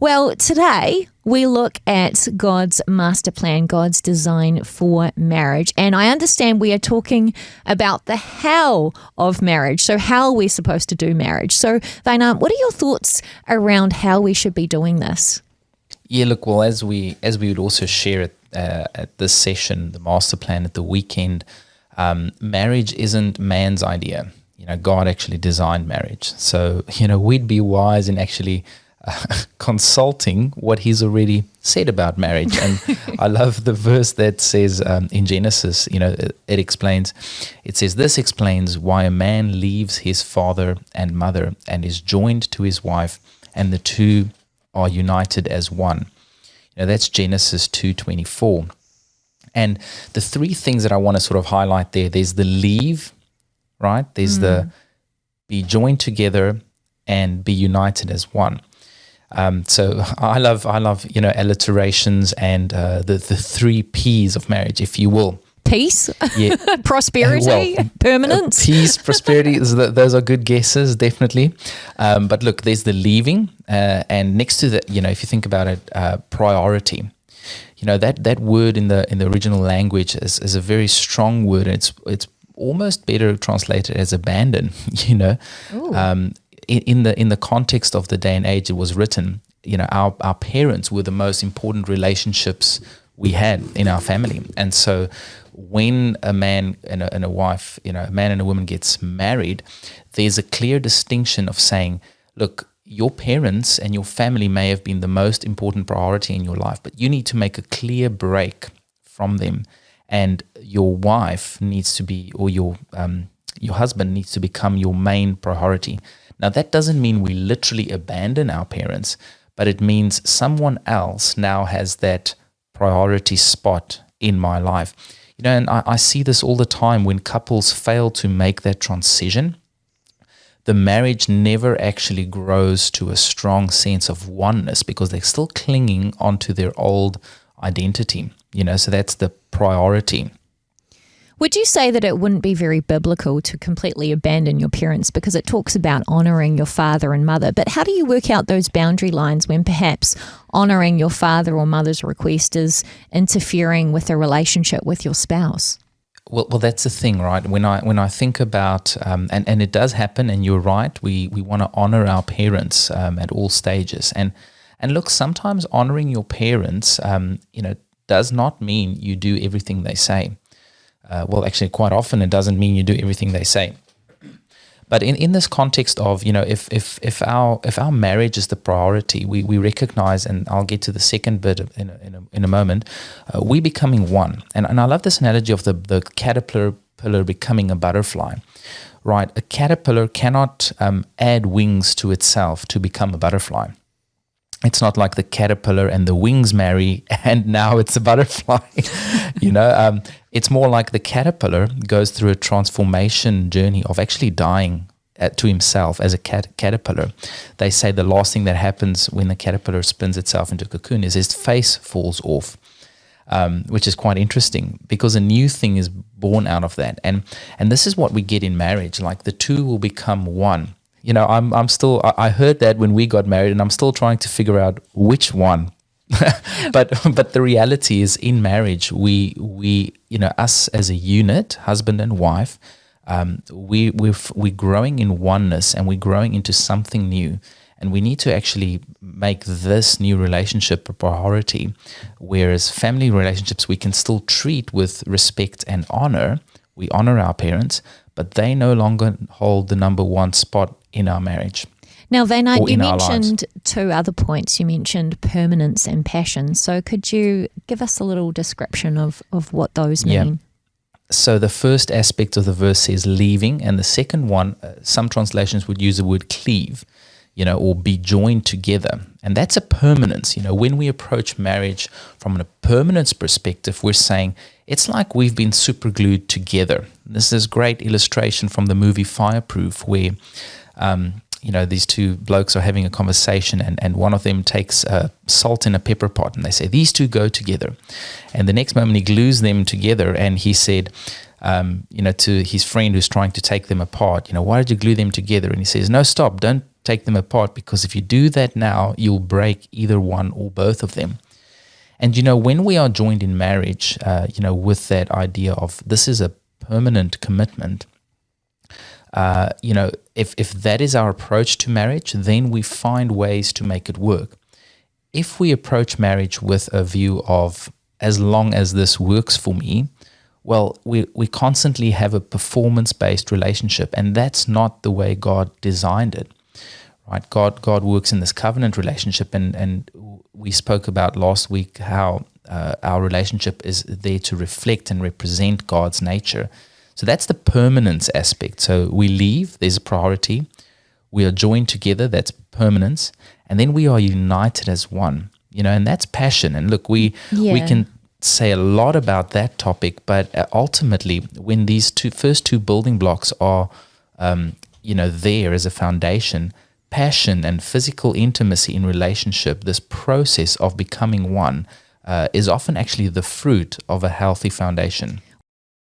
Well, today we look at God's master plan, God's design for marriage. And I understand we are talking about the how of marriage, so how we're supposed to do marriage. So, Vaina, what are your thoughts around how we should be doing this? Yeah, look, well, as we would also share at this session, the master plan at the weekend, marriage isn't man's idea. God actually designed marriage. So, we'd be wise in actually consulting what he's already said about marriage. And I love the verse that says in Genesis, it says, this explains why a man leaves his father and mother and is joined to his wife, and the two are united as one. That's Genesis 2:24. And the three things that I want to sort of highlight there's the leave, right? There's the be joined together and be united as one. So I love alliterations and the three P's of marriage, if you will. Peace, yeah. prosperity, permanence. Peace, prosperity, those are good guesses, definitely. But look, there's the leaving, and next to that, if you think about it, priority. That word in the original language is a very strong word. It's almost better translated as abandon. In the context of the day and age it was written, our parents were the most important relationships we had in our family. And so when a man and a wife, a man and a woman gets married, there's a clear distinction of saying, look, your parents and your family may have been the most important priority in your life, but you need to make a clear break from them. And your wife needs to be, or your husband needs to become your main priority. Now, that doesn't mean we literally abandon our parents, but it means someone else now has that priority spot in my life. And I see this all the time when couples fail to make that transition. The marriage never actually grows to a strong sense of oneness because they're still clinging onto their old identity. So that's the priority. Would you say that it wouldn't be very biblical to completely abandon your parents, because it talks about honoring your father and mother? But how do you work out those boundary lines when perhaps honoring your father or mother's request is interfering with a relationship with your spouse? Well, that's the thing, right? When I think about, and it does happen, and you're right, we want to honor our parents at all stages. And look, sometimes honoring your parents, does not mean you do everything they say. Well, actually, quite often it doesn't mean you do everything they say. But in this context of, if our marriage is the priority, we recognize, and I'll get to the second bit in a moment, we becoming one. And I love this analogy of the caterpillar becoming a butterfly, right? A caterpillar cannot add wings to itself to become a butterfly. It's not like the caterpillar and the wings marry and now it's a butterfly. It's more like the caterpillar goes through a transformation journey of actually dying to himself as a caterpillar. They say the last thing that happens when the caterpillar spins itself into a cocoon is his face falls off, which is quite interesting because a new thing is born out of that. And this is what we get in marriage, like the two will become one. I heard that when we got married, and I'm still trying to figure out which one. but the reality is, in marriage, we us as a unit, husband and wife, we're growing in oneness, and we're growing into something new. And we need to actually make this new relationship a priority, whereas family relationships we can still treat with respect and honor. We honor our parents, but they no longer hold the number one spot in our marriage. Now, Vaina, you mentioned two other points. You mentioned permanence and passion. So could you give us a little description of what those mean? Yeah. So the first aspect of the verse says leaving, and the second one, some translations would use the word cleave, or be joined together. And that's a permanence. When we approach marriage from a permanence perspective, we're saying it's like we've been super glued together. This is great illustration from the movie Fireproof, where these two blokes are having a conversation, and one of them takes salt in a pepper pot, and they say, these two go together. And the next moment he glues them together, and he said, to his friend who's trying to take them apart, why did you glue them together? And he says, no, stop, don't take them apart, because if you do that now, you'll break either one or both of them. And, when we are joined in marriage, with that idea of this is a permanent commitment, if that is our approach to marriage, then we find ways to make it work. If we approach marriage with a view of, as long as this works for me, well, we constantly have a performance-based relationship, and that's not the way God designed it. Right? God works in this covenant relationship, and we spoke about last week how our relationship is there to reflect and represent God's nature. So that's the permanence aspect. So we leave, there's a priority. We are joined together, that's permanence. And then we are united as one, and that's passion. And look, we can say a lot about that topic, but ultimately, when these first two building blocks are, there as a foundation, passion and physical intimacy in relationship, this process of becoming one, is often actually the fruit of a healthy foundation.